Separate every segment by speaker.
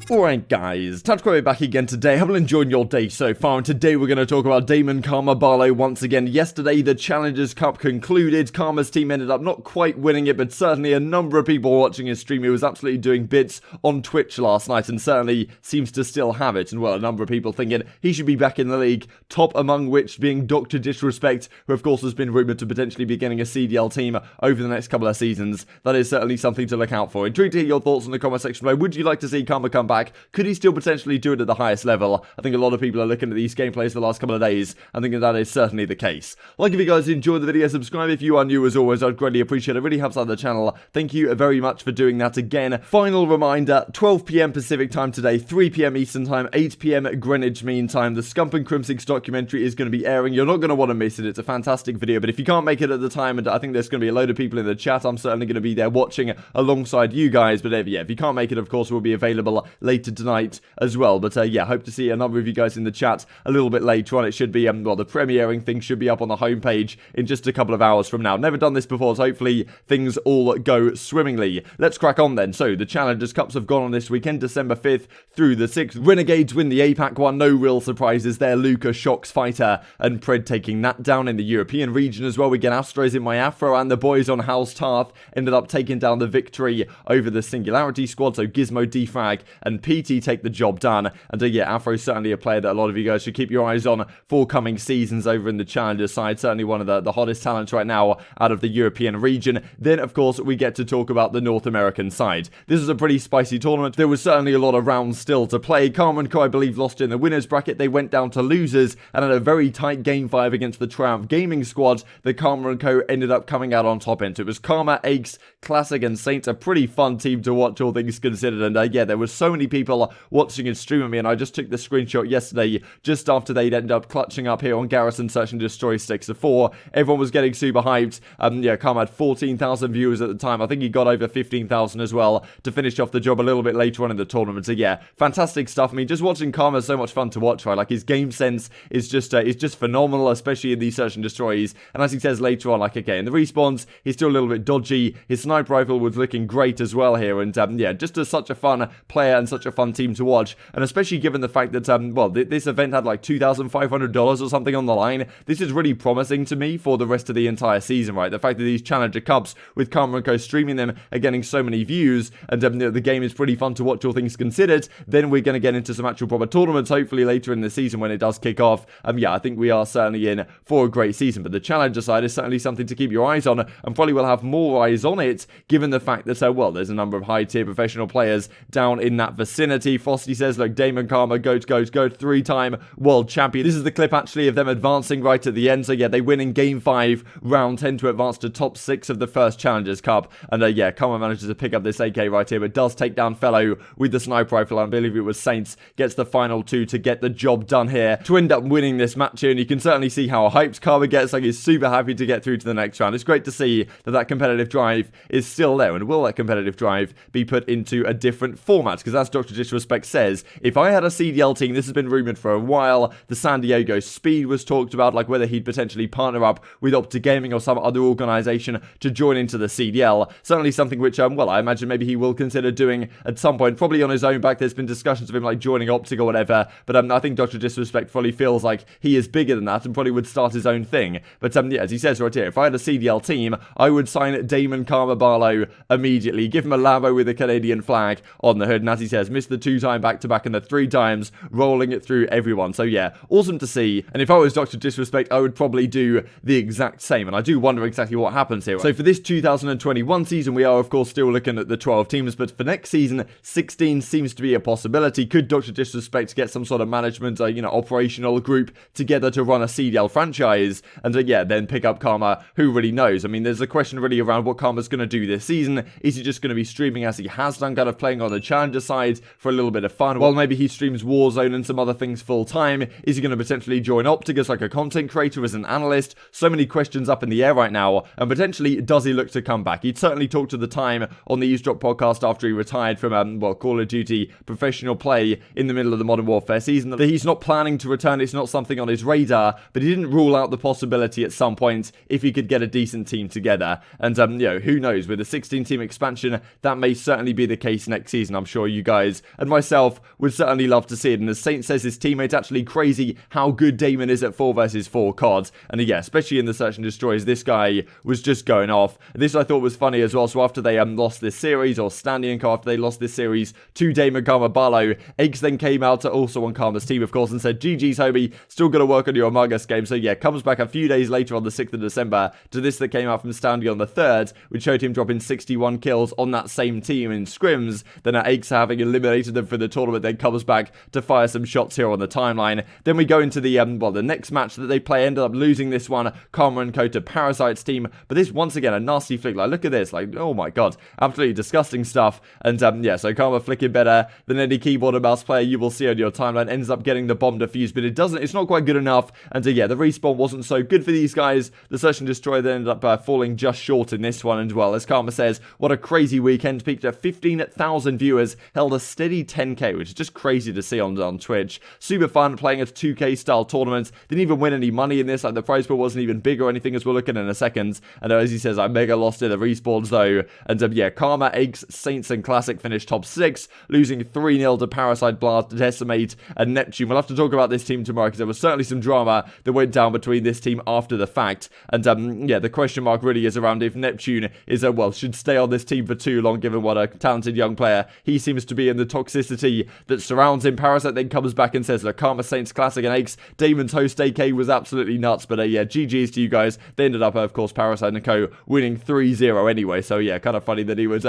Speaker 1: Alright guys, TacticalRab back again today. Hope you're enjoying your day so far, and today we're going to talk about Damon Karma Barlow once again. Yesterday the Challengers Cup concluded. Karma's team ended up not quite winning it, but certainly a number of people watching his stream. He was absolutely doing bits on Twitch last night and certainly seems to still have it. And well, a number of people thinking he should be back in the league, top among which being Dr. Disrespect, who of course has been rumoured to potentially be getting a CDL team over the next couple of seasons. That is certainly something to look out for. Intrigued to hear your thoughts in the comment section below. Would you like to see Karma come back? Could he still potentially do it at the highest level? I think a lot of people are looking at these gameplays the last couple of days and thinking that is certainly the case. Like if you guys enjoyed the video, subscribe if you are new as always. I'd greatly appreciate it. It really helps out the channel. Thank you very much for doing that again. Final reminder, 12 PM Pacific time today, 3 PM Eastern time, 8 PM Greenwich Mean Time. The Scump and Crimsix documentary is going to be airing. You're not going to want to miss it. It's a fantastic video, but if you can't make it at the time, and I think there's going to be a load of people in the chat, I'm certainly going to be there watching alongside you guys. But yeah, if you can't make it, of course, it will be available later tonight as well. But yeah, hope to see a number of you guys in the chat a little bit later on. It should be, well, the premiering thing should be up on the homepage in just a couple of hours from now. Never done this before, so hopefully things all go swimmingly. Let's crack on then. So the Challengers Cups have gone on this weekend, December 5th through the 6th. Renegades win the APAC one, no real surprises there. Luca, Shocks, Fighter, and Pred taking that down. In the European region as well, we get Astros in my Afro, and the boys on House Tarth ended up taking down the victory over the Singularity squad. So Gizmo, Defrag, and PT take the job done. And yeah, Afro's certainly a player that a lot of you guys should keep your eyes on for coming seasons over in the Challenger side. Certainly one of the hottest talents right now out of the European region. Then, of course, we get to talk about the North American side. This was a pretty spicy tournament. There was certainly a lot of rounds still to play. Karma & Co, I believe, lost in the winners bracket. They went down to losers and had a very tight Game 5 against the Triumph Gaming squad. The Karma & Co ended up coming out on top end. So it was Karma, Aches, Classic, and Saints. A pretty fun team to watch, all things considered. And yeah, there were so many people watching and streaming me, and I just took the screenshot yesterday just after they'd ended up clutching up here on Garrison Search and Destroy 6-4. Everyone was getting super hyped. Yeah, Karma had 14,000 viewers at the time. I think he got over 15,000 as well to finish off the job a little bit later on in the tournament. So yeah, fantastic stuff. I mean, just watching Karma is so much fun to watch, right? Like, his game sense is just phenomenal, especially in these Search and Destroys. And as he says later on, like, okay, in the respawns, he's still a little bit dodgy. His sniper rifle was looking great as well here. And yeah, just such a fun player and such a fun team to watch. And especially given the fact that, well, this event had like $2,500 or something on the line. This is really promising to me for the rest of the entire season, right? The fact that these Challenger Cups with Karma & Co streaming them are getting so many views, and the game is pretty fun to watch, all things considered. Then we're going to get into some actual proper tournaments, hopefully later in the season when it does kick off. Yeah, I think we are certainly in for a great season, but the Challenger side is certainly something to keep your eyes on, and probably will have more eyes on it, given the fact that, well, there's a number of high-tier professional players down in that vicinity. Frosty says, look, Damon Karma, GOAT, 3-time world champion. This is the clip, actually, of them advancing right at the end. So yeah, they win in Game 5, Round 10 to advance to top 6 of the first Challengers Cup. And yeah, Karma manages to pick up this AK right here, but does take down Fellow with the sniper rifle. I believe it was Saints gets the final 2 to get the job done here, to end up winning this match here. And you can certainly see how hyped Karma gets. Like, he's super happy to get through to the next round. It's great to see that competitive drive is still there. And will that competitive drive be put into a different format? Because as Dr. Disrespect says, if I had a CDL team, this has been rumoured for a while. The San Diego Speed was talked about, like whether he'd potentially partner up with OpTic Gaming or some other organisation to join into the CDL. Certainly something which, well, I imagine maybe he will consider doing at some point, probably on his own back. There's been discussions of him like joining OpTic or whatever, but I think Dr. Disrespect probably feels like he is bigger than that and probably would start his own thing. But yeah, as he says right here, if I had a CDL team, I would sign Damon Karma Barlow immediately, give him a Lambo with a Canadian flag on the hood, and as he says, missed the 2-time back-to-back and the 3 times, rolling it through everyone. So yeah, awesome to see. And if I was Dr. Disrespect, I would probably do the exact same, and I do wonder exactly what happens here. So for this 2021 season, we are of course still looking at the 12 teams, but for next season, 16 seems to be a possibility. Could Dr. Disrespect get some sort of management, operational group together to run a CDL franchise, and yeah, then pick up Karma? Who really knows? I mean, there's a question really around what Karma's going to do this season. Is he just going to be streaming as he has done, kind of playing on the Challenger side for a little bit of fun, while maybe he streams Warzone and some other things full time? Is he going to potentially join OpTic as like a content creator, as an analyst? So many questions up in the air right now, and potentially does he look to come back? He'd certainly talked to the time on the Eavesdrop podcast after he retired from well, Call of Duty professional play in the middle of the Modern Warfare season, that he's not planning to return. It's not something on his radar, but he didn't rule out the possibility at some point if he could get a decent team together. And who knows, with a 16 team expansion, that may certainly be the case next season. I'm sure you guys guys, and myself would certainly love to see it. And as Saint says, his teammate's actually crazy how good Damon is at 4 versus 4 COD. And yeah, especially in the Search and Destroys, this guy was just going off. This I thought was funny as well. So after they lost this series, or Standy and Co, after they lost this series to Damon Karma Barlow, Eggs then came out to also on Karma's team, of course, and said, GG's homie, still got to work on your Among Us game. So yeah, comes back a few days later on the 6th of December to this that came out from Standy on the 3rd, which showed him dropping 61 kills on that same team in scrims. Then Eggs having eliminated them for the tournament, then comes back to fire some shots here on the timeline. Then we go into the the next match that they play, ended up losing this one, Karma and Co to Parasite's team, but this once again a nasty flick. Like, look at this, like, oh my god, absolutely disgusting stuff. And yeah, so Karma flicking better than any keyboard and mouse player you will see on your timeline, ends up getting the bomb defused, but it's not quite good enough. And yeah, the respawn wasn't so good for these guys. The Search and Destroy then ended up falling just short in this one. And well, as Karma says, what a crazy weekend, peaked at 15,000 viewers, held a steady 10k, which is just crazy to see on Twitch. Super fun, playing a 2k style tournament. Didn't even win any money in this, like the prize pool wasn't even big or anything, as we'll look at in a second. And as he says, I mega lost in the respawns though. And yeah, Karma, Eggs, Saints and Classic finished top 6, losing 3-0 to Parasite, Blast, Decimate and Neptune. We'll have to talk about this team tomorrow, because there was certainly some drama that went down between this team after the fact. And yeah, the question mark really is around if Neptune is well, should stay on this team for too long, given what a talented young player he seems to be, and the toxicity that surrounds him. Parasite then comes back and says, look, Karma, Saints, Classic and Eggs, Damon's host AK was absolutely nuts, but yeah, GG's to you guys. They ended up, of course, Parasite and Co winning 3-0 anyway, so yeah, kind of funny that he would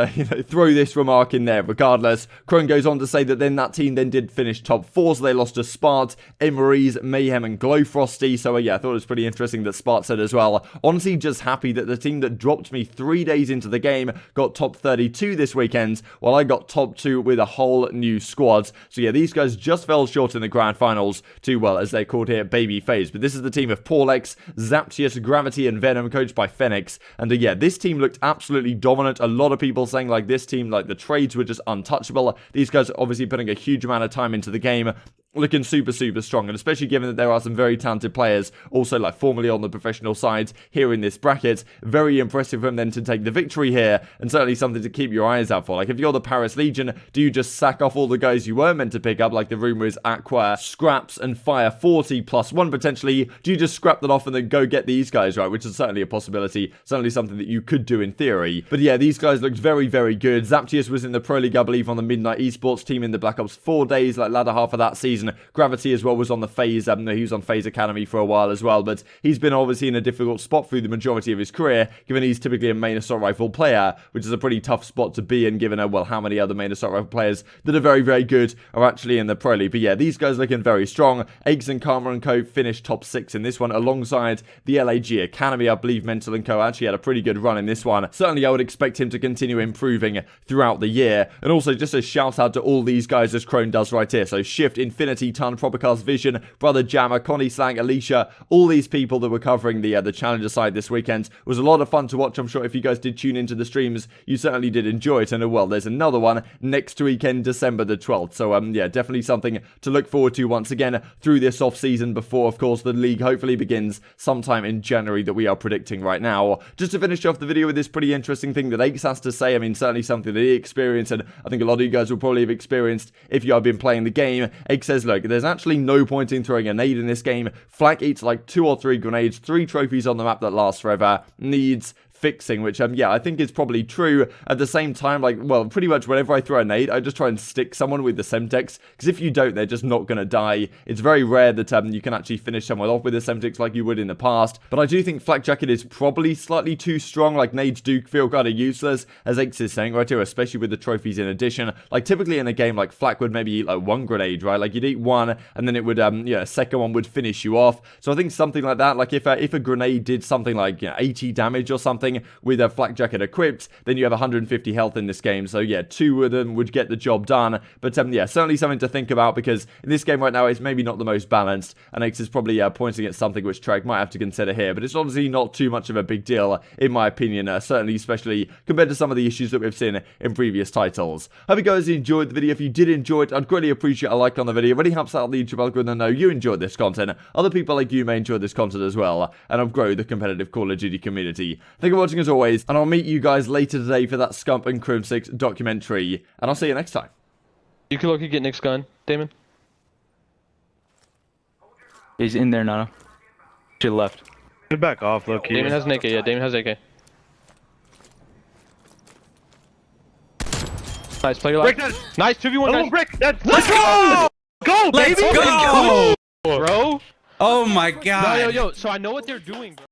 Speaker 1: throw this remark in there. Regardless, Crone goes on to say that then that team then did finish top 4, so they lost to Spart, Emery's, Mayhem and Glowfrosty. So yeah, I thought it was pretty interesting that Spart said as well, honestly just happy that the team that dropped me 3 days into the game got top 32 this weekend, while I got top 2 with a whole new squad. So yeah, these guys just fell short in the grand finals to, well, as they're called here, Babyface. But this is the team of Paulex, Zaptius, Gravity and Venom, coached by Phoenix. And yeah, this team looked absolutely dominant. A lot of people saying like this team, like the trades were just untouchable. These guys are obviously putting a huge amount of time into the game, looking super strong, and especially given that there are some very talented players also like formerly on the professional side here in this bracket. Very impressive for them then to take the victory here, and certainly something to keep your eyes out for. Like, if you're the Paris Legion, do you just sack off all the guys you were meant to pick up, like the rumor is Aqua, Scraps and Fire 40 plus 1 potentially? Do you just scrap that off and then go get these guys, right? Which is certainly a possibility, certainly something that you could do in theory. But yeah, these guys looked very good. Zaptius was in the Pro League, I believe, on the Midnight Esports team in the Black Ops 4 days, like latter half of that season. Gravity as well was on the FaZe, he was on FaZe Academy for a while as well, but he's been obviously in a difficult spot through the majority of his career, given he's typically a main assault rifle player, which is a pretty tough spot to be in, given well, how many other main assault rifle players that are very good are actually in the Pro League. But yeah, these guys looking very strong. Eggs and Karma and Co finished top 6 in this one, alongside the LAG Academy. I believe Mental and Co actually had a pretty good run in this one. Certainly I would expect him to continue improving throughout the year. And also just a shout out to all these guys, as Crone does right here. So Shift, Infinity, Ton, Propicast, Vision, Brother Jammer, Connie Slang, Alicia, all these people that were covering the Challenger side this weekend. It was a lot of fun to watch. I'm sure if you guys did tune into the streams, you certainly did enjoy it. And well, there's another one next weekend, December the 12th. So yeah, definitely something to look forward to once again through this off season, before of course the league hopefully begins sometime in January that we are predicting right now. Just to finish off the video with this pretty interesting thing that Ace has to say. I mean, certainly something that he experienced, and I think a lot of you guys will probably have experienced if you have been playing the game. Ace says, look, there's actually no point in throwing a nade in this game. Flak eats like 2 or 3 grenades, 3 trophies on the map that last forever. Needs fixing, which yeah, I think is probably true. At the same time, like, well, pretty much whenever I throw a nade, I just try and stick someone with the Semtex, because if you don't, they're just not going to die. It's very rare that you can actually finish someone off with a Semtex like you would in the past, but I do think Flak Jacket is probably slightly too strong. Like, nades do feel kind of useless, as X is saying right here, especially with the trophies in addition. Like, typically in a game, like, Flak would maybe eat like 1 grenade, right? Like, you'd eat 1, and then it would, yeah, a second one would finish you off. So I think something like that, like if a grenade did something like, you know, 80 damage or something with a Flak Jacket equipped, then you have 150 health in this game. So yeah, 2 of them would get the job done. But yeah, certainly something to think about, because in this game right now, it's maybe not the most balanced, and X is probably pointing at something which Trek might have to consider here. But it's honestly not too much of a big deal, in my opinion, certainly especially compared to some of the issues that we've seen in previous titles. Hope you guys enjoyed the video. If you did enjoy it, I'd greatly appreciate a like on the video. It really helps out the YouTube algorithm to know you enjoyed this content. Other people like you may enjoy this content as well, and help grow the competitive Call of Duty community. Thank you for watching as always, and I'll meet you guys later today for that Scump and Crim 6 documentary, and I'll see you next time.
Speaker 2: You can look at get Nick's gun, Damon.
Speaker 3: He's in there now. To the left.
Speaker 4: Get back off, low key.
Speaker 2: Damon has an AK, yeah, Damon has AK. Nice, play your life. Nice, 2v1, guys.
Speaker 4: Brick! Let's go! Go, baby!
Speaker 5: Let's go!
Speaker 2: Bro.
Speaker 5: Oh my god.
Speaker 2: Yo, so I know what they're doing, bro.